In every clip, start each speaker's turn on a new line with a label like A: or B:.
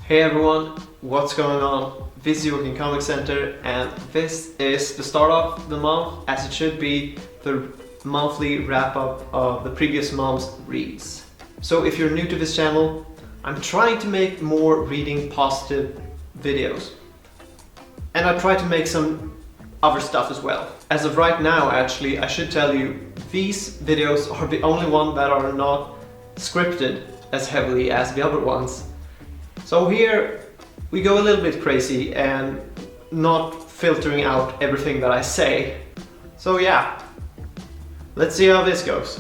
A: Hey everyone, what's going on? This is Joachim Comic Center, and this is the start of the month, as it should be, the monthly wrap-up of the previous month's reads. So if you're new to this channel, I'm trying to make more reading positive videos. And I try to make some other stuff as well. As of right now, actually, I should tell you, these videos are the only ones that are not scripted as heavily as the other ones. So here we go a little bit crazy and not filtering out everything that I say. So yeah, let's see how this goes.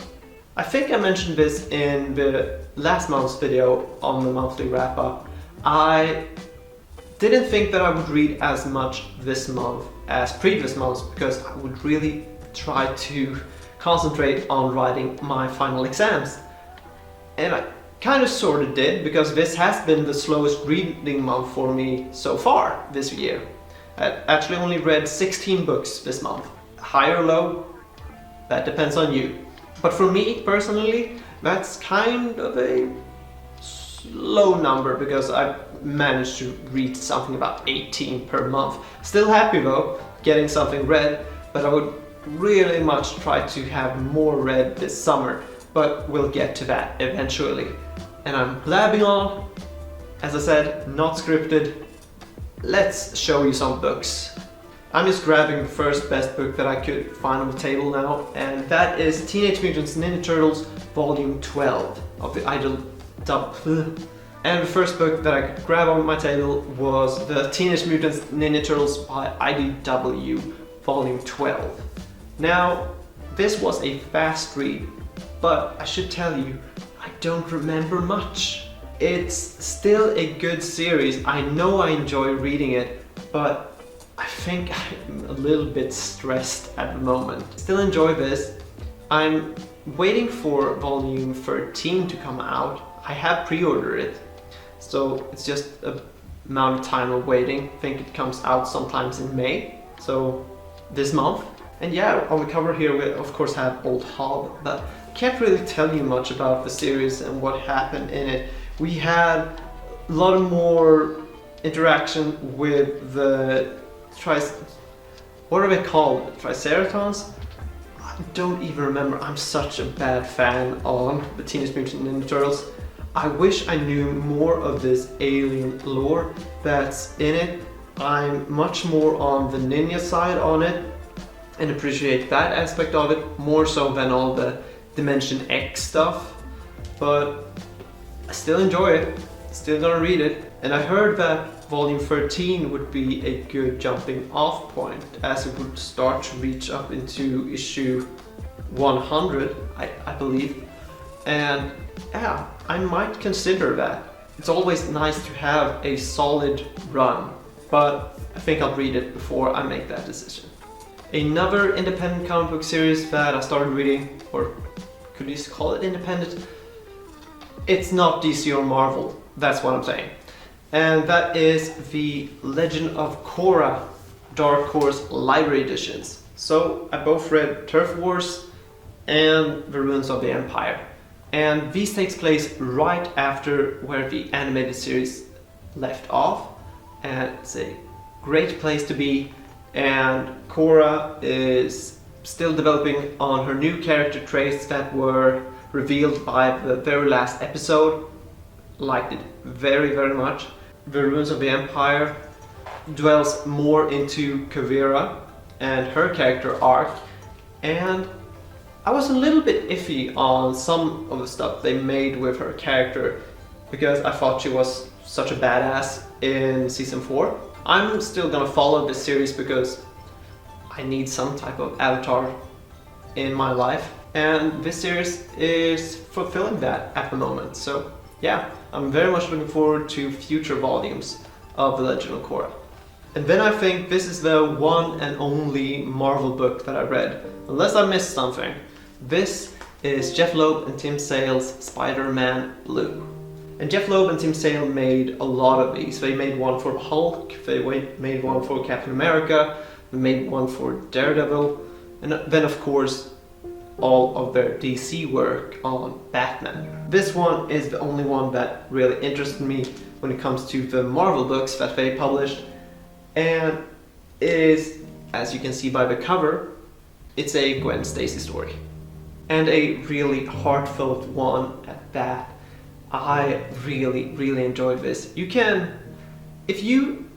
A: I think I mentioned this in the last month's video on the monthly wrap-up. I didn't think that I would read as much this month as previous months because I would really try to concentrate on writing my final exams. And I kind of sort of did, because this has been the slowest reading month for me so far this year. I actually only read 16 books this month. High or low, that depends on you. But for me personally, that's kind of a slow number because I've managed to read something about 18 per month. Still happy though, getting something read, but I would really much try to have more read this summer. But we'll get to that eventually. And I'm blabbing on, as I said, not scripted. Let's show you some books. I'm just grabbing the first best book that I could find on the table now, and that is Teenage Mutant Ninja Turtles Volume 12 of the IDW. And the first book that I could grab on my table was the Teenage Mutant Ninja Turtles by IDW Volume 12. Now, this was a fast read, but I should tell you, I don't remember much. It's still a good series. I know I enjoy reading it, but I think I'm a little bit stressed at the moment. Still enjoy this. I'm waiting for volume 13 to come out. I have pre-ordered it, so it's just a amount of time of waiting. I think it comes out sometimes in May, so this month. And yeah, on the cover here we of course have Old Hob, but I can't really tell you much about the series and what happened in it. We had a lot of more interaction with the what are they called? Triceratons? I don't even remember. I'm such a bad fan of the Teenage Mutant Ninja Turtles. I wish I knew more of this alien lore that's in it. I'm much more on the ninja side on it and appreciate that aspect of it more so than all the Dimension X stuff, but I still enjoy it, still gonna read it. And I heard that volume 13 would be a good jumping off point, as it would start to reach up into issue 100, I believe. And yeah, I might consider that. It's always nice to have a solid run, but I think I'll read it before I make that decision. Another independent comic book series that I started reading, or could you call it independent? It's not DC or Marvel, that's what I'm saying. And that is the Legend of Korra Dark Horse Library Editions. So I both read Turf Wars and The Ruins of the Empire. And these takes place right after where the animated series left off. And it's a great place to be. And Korra is still developing on her new character traits that were revealed by the very last episode. Liked it very, very much. The Ruins of the Empire dwells more into Kavira and her character arc, and I was a little bit iffy on some of the stuff they made with her character because I thought she was such a badass in season 4. I'm still gonna follow this series because I need some type of avatar in my life, and this series is fulfilling that at the moment. So yeah, I'm very much looking forward to future volumes of The Legend of Korra. And then I think this is the one and only Marvel book that I read, unless I missed something. This is Jeff Loeb and Tim Sale's Spider-Man Blue. And Jeff Loeb and Tim Sale made a lot of these. They made one for Hulk, they made one for Captain America, they made one for Daredevil, and then of course all of their DC work on Batman. This one is the only one that really interested me when it comes to the Marvel books that they published. And it is, as you can see by the cover, it's a Gwen Stacy story. And a really heartfelt one at that. I really enjoyed this. You can, if you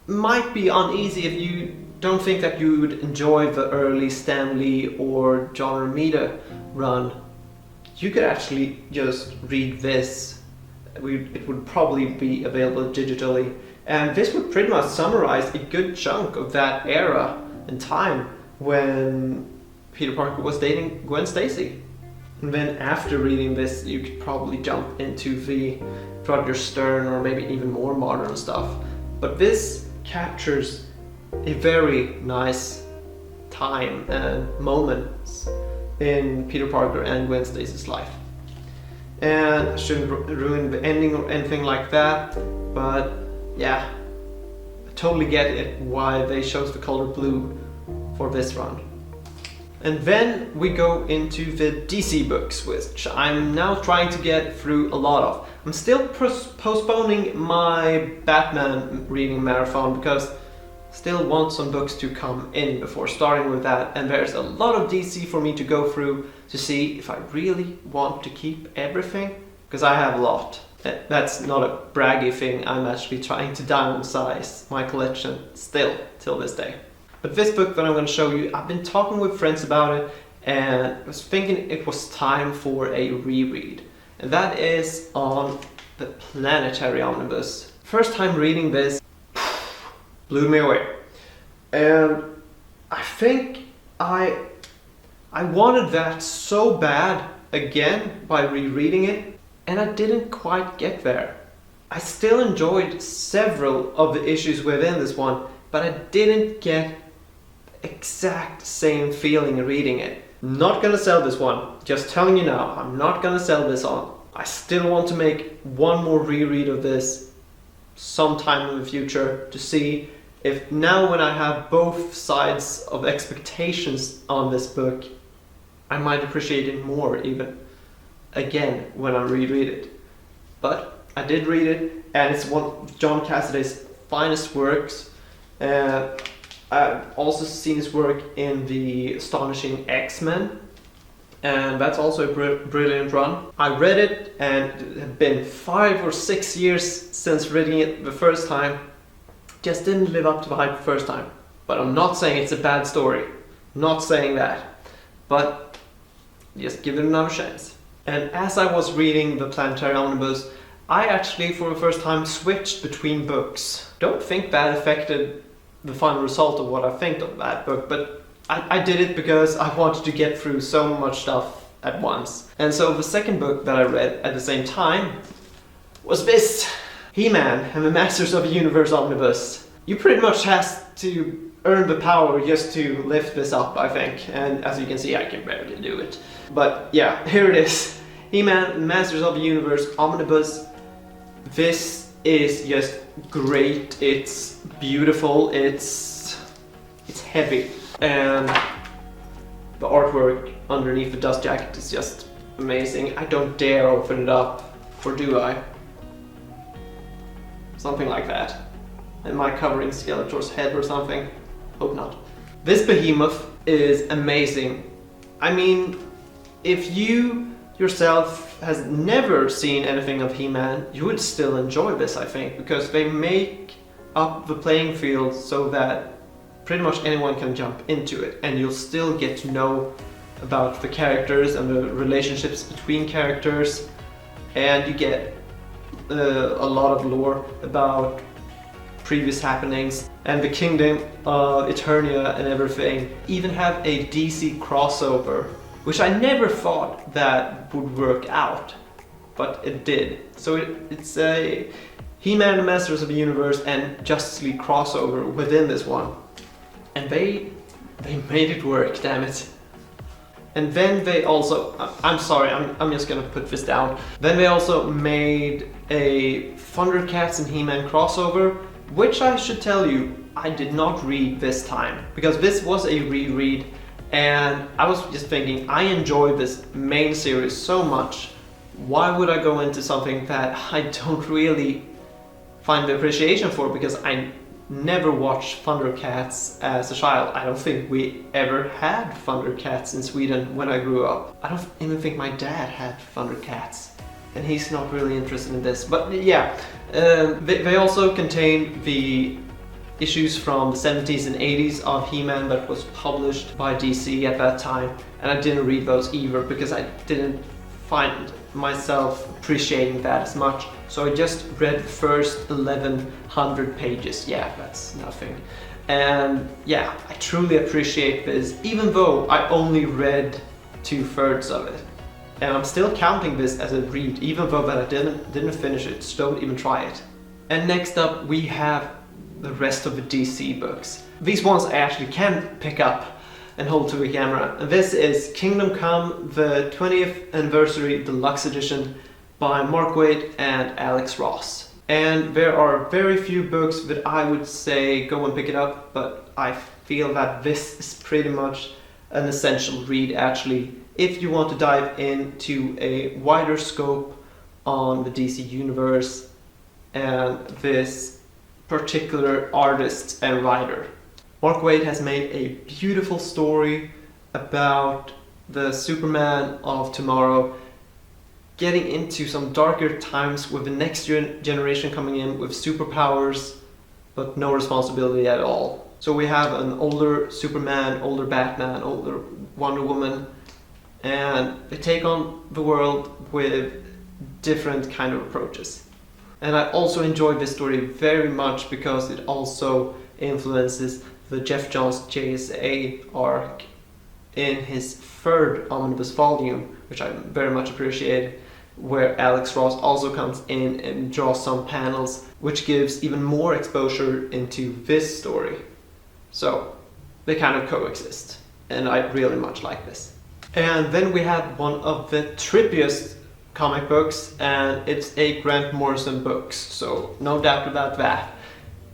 A: might be uneasy, if you don't think that you would enjoy the early Stan Lee or John Romita run, you could actually just read this. It would probably be available digitally, and this would pretty much summarize a good chunk of that era and time when Peter Parker was dating Gwen Stacy. And then after reading this, you could probably jump into the Roger Stern or maybe even more modern stuff. But this captures a very nice time and moments in Peter Parker and Gwen Stacy's life. And I shouldn't ruin the ending or anything like that, but yeah, I totally get it why they chose the color blue for this run. And then we go into the DC books, which I'm now trying to get through a lot of. I'm still postponing my Batman reading marathon because I still want some books to come in before starting with that, and there's a lot of DC for me to go through to see if I really want to keep everything, because I have a lot. That's not a braggy thing, I'm actually trying to downsize my collection still till this day. But this book that I'm going to show you, I've been talking with friends about it and I was thinking it was time for a reread. And that is on the Planetary omnibus. First time reading this, blew me away. And I think I wanted that so bad again by rereading it, and I didn't quite get there. I still enjoyed several of the issues within this one, but I didn't get exact same feeling reading it. Not gonna sell this one, just telling you now, I'm not gonna sell this on. I still want to make one more reread of this sometime in the future to see if now when I have both sides of expectations on this book, I might appreciate it more even again when I reread it. But I did read it, and it's one of John Cassidy's finest works. I've also seen his work in the Astonishing X-Men, and that's also a brilliant run. I read it, and it had been 5 or 6 years since reading it the first time. Just didn't live up to the hype the first time. But I'm not saying it's a bad story. Not saying that. But just give it another chance. And as I was reading the Planetary omnibus, I actually for the first time switched between books. Don't think that affected the final result of what I think of that book, but I did it because I wanted to get through so much stuff at once. And so the second book that I read at the same time was this, He-Man and the Masters of the Universe omnibus. You pretty much have to earn the power just to lift this up, I think, and as you can see I can barely do it. But yeah, here it is, He-Man, Masters of the Universe omnibus. This is just great, it's beautiful, it's heavy, and the artwork underneath the dust jacket is just amazing. I don't dare open it up, or do I? Something like that. Am I covering Skeletor's head or something? Hope not. This behemoth is amazing. I mean, if you yourself has never seen anything of He-Man, you would still enjoy this, I think, because they make up the playing field so that pretty much anyone can jump into it, and you'll still get to know about the characters and the relationships between characters, and you get a lot of lore about previous happenings and the kingdom of Eternia and everything. Even have a DC crossover, which I never thought that would work out, but it did. So it's a He-Man and Masters of the Universe and Justice League crossover within this one. And they made it work, damn it. And then they also, I'm sorry, I'm just gonna put this down. Then they also made a Thundercats and He-Man crossover, which I should tell you, I did not read this time, because this was a reread. And I was just thinking, I enjoy this main series so much, why would I go into something that I don't really find the appreciation for, because I never watched Thundercats as a child. I don't think we ever had Thundercats in Sweden when I grew up. I don't even think my dad had Thundercats, and he's not really interested in this. But yeah, they also contain the issues from the 70s and 80s of He-Man that was published by DC at that time, and I didn't read those either because I didn't find myself appreciating that as much. So I just read the first 1100 pages. Yeah, that's nothing. And yeah, I truly appreciate this, even though I only read 2/3 of it. And I'm still counting this as a read, even though that I didn't finish it, so don't even try it. And next up we have the rest of the DC books. These ones I actually can pick up and hold to the camera. And this is Kingdom Come, the 20th Anniversary Deluxe Edition by Mark Waid and Alex Ross. And there are very few books that I would say go and pick it up, but I feel that this is pretty much an essential read actually, if you want to dive into a wider scope on the DC universe and this particular artist and writer. Mark Waid has made a beautiful story about the Superman of tomorrow getting into some darker times with the next generation coming in with superpowers but no responsibility at all. So we have an older Superman, older Batman, older Wonder Woman, and they take on the world with different kind of approaches. And I also enjoy this story very much because it also influences the Jeff Johns JSA arc in his 3rd omnibus volume, which I very much appreciate, where Alex Ross also comes in and draws some panels, which gives even more exposure into this story. So they kind of coexist, and I really much like this. And then we have one of the trippiest comic books, and it's a Grant Morrison books, so no doubt about that.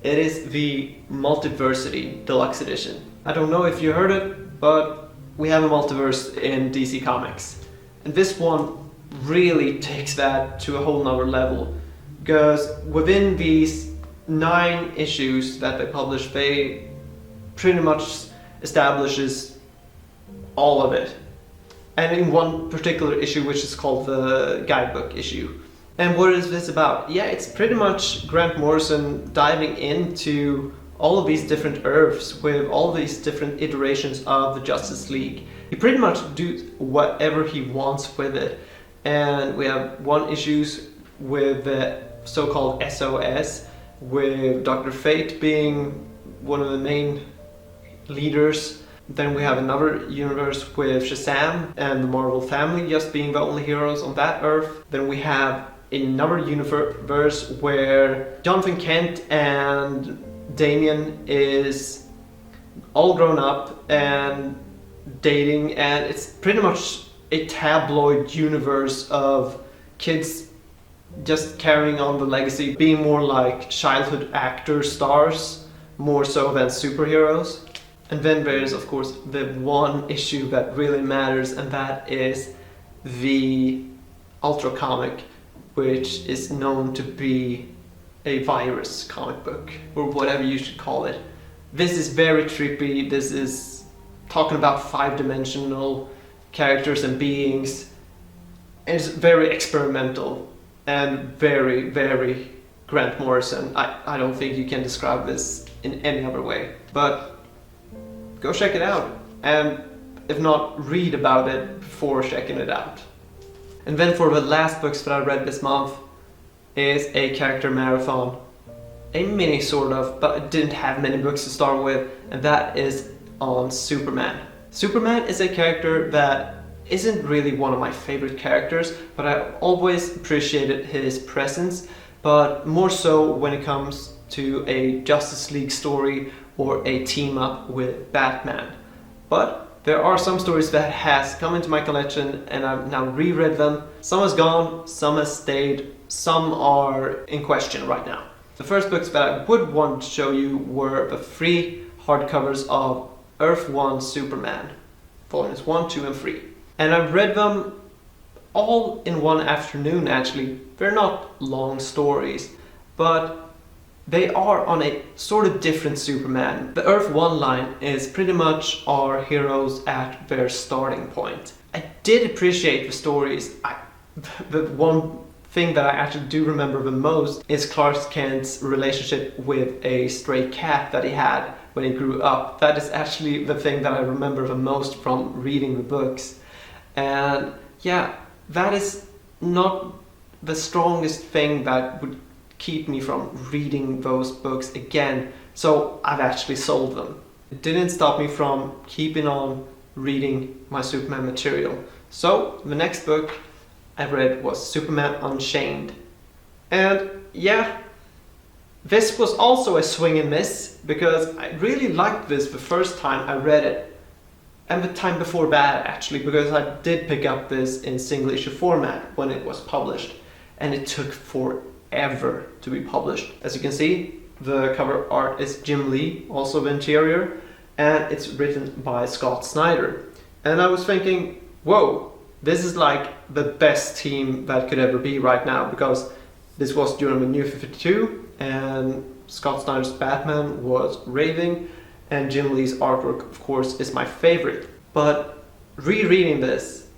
A: It is the Multiversity Deluxe Edition. I don't know if you heard it, but we have a multiverse in DC Comics. And this one really takes that to a whole nother level, because within these 9 issues that they publish, they pretty much establishes all of it. And in one particular issue, which is called the guidebook issue. And what is this about? Yeah, it's pretty much Grant Morrison diving into all of these different Earths with all these different iterations of the Justice League. He pretty much do whatever he wants with it. And we have one issues with the so-called SOS, with Dr. Fate being one of the main leaders. Then we have another universe with Shazam and the Marvel family just being the only heroes on that Earth. Then we have another universe where Jonathan Kent and Damian is all grown up and dating, and it's pretty much a tabloid universe of kids just carrying on the legacy, being more like childhood actor stars, more so than superheroes. And then there is, of course, the one issue that really matters, and that is the Ultra comic, which is known to be a virus comic book, or whatever you should call it. This is very trippy. This is talking about 5-dimensional characters and beings. It's very experimental and very, very Grant Morrison. I don't think you can describe this in any other way. But go check it out, and if not, read about it before checking it out. And then for the last books that I read this month is a character marathon. A mini sort of, but I didn't have many books to start with, and that is on Superman. Superman is a character that isn't really one of my favorite characters, but I always appreciated his presence, but more so when it comes to a Justice League story or a team up with Batman. But there are some stories that has come into my collection and I've now reread them. Some has gone, some has stayed, some are in question right now. The first books that I would want to show you were the 3 hardcovers of Earth 1 Superman, volumes 1, 2 and 3. And I've read them all in one afternoon actually. They're not long stories, but they are on a sort of different Superman. The Earth 1 line is pretty much our heroes at their starting point. I did appreciate the stories. The one thing that I actually do remember the most is Clark Kent's relationship with a stray cat that he had when he grew up. That is actually the thing that I remember the most from reading the books. And yeah, that is not the strongest thing that would keep me from reading those books again, so I've actually sold them. It didn't stop me from keeping on reading my Superman material. So the next book I read was Superman Unchained. And yeah, this was also a swing and miss, because I really liked this the first time I read it, and the time before that actually, because I did pick up this in single issue format when it was published, and it took forever to be published. As you can see, the cover art is Jim Lee, also the interior, and it's written by Scott Snyder. And I was thinking, whoa, this is like the best team that could ever be right now, because this was during the New 52, and Scott Snyder's Batman was raving, and Jim Lee's artwork, of course, is my favorite. But rereading this,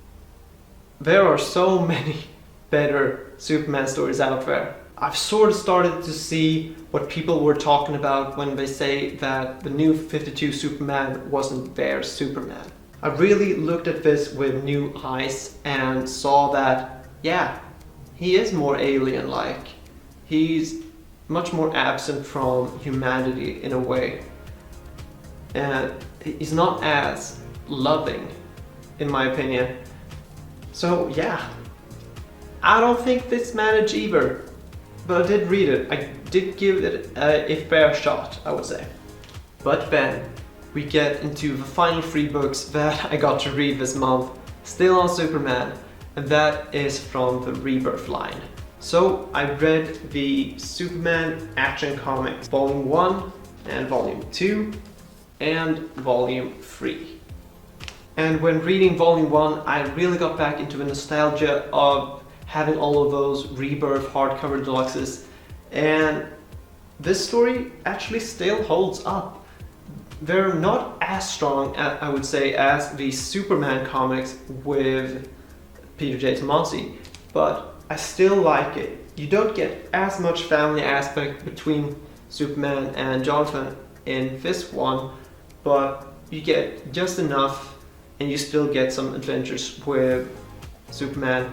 A: there are so many better Superman stories out there. I've sort of started to see what people were talking about when they say that the New 52 Superman wasn't their Superman. I really looked at this with new eyes and saw that, yeah, he is more alien-like. He's much more absent from humanity in a way. And he's not as loving, in my opinion. So yeah, I don't think this managed either, but I did read it. I did give it a fair shot, I would say. But then we get into the final 3 books that I got to read this month, still on Superman, and that is from the Rebirth line. So I read the Superman Action Comics Volume 1 and Volume 2 and Volume 3. And when reading Volume 1, I really got back into the nostalgia of having all of those Rebirth hardcover deluxes, and this story actually still holds up. They're not as strong, I would say, as the Superman comics with Peter J. Tomasi, but I still like it. You don't get as much family aspect between Superman and Jonathan in this one, but you get just enough, and you still get some adventures with Superman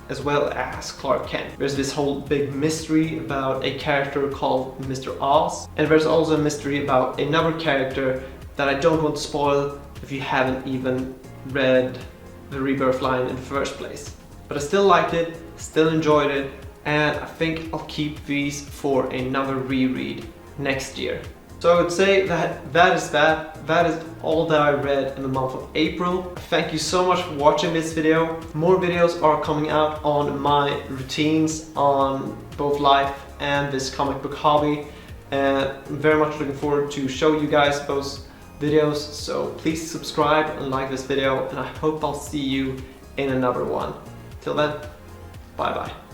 A: as well as Clark Kent. There's this whole big mystery about a character called Mr. Oz, and there's also a mystery about another character that I don't want to spoil if you haven't even read the Rebirth line in the first place. But I still liked it, still enjoyed it, and I think I'll keep these for another reread next year. So I would say that is all that I read in the month of April. Thank you so much for watching this video. More videos are coming out on my routines on both life and this comic book hobby, and I'm very much looking forward to show you guys those videos. So please subscribe and like this video, and I hope I'll see you in another one. Till then, bye bye.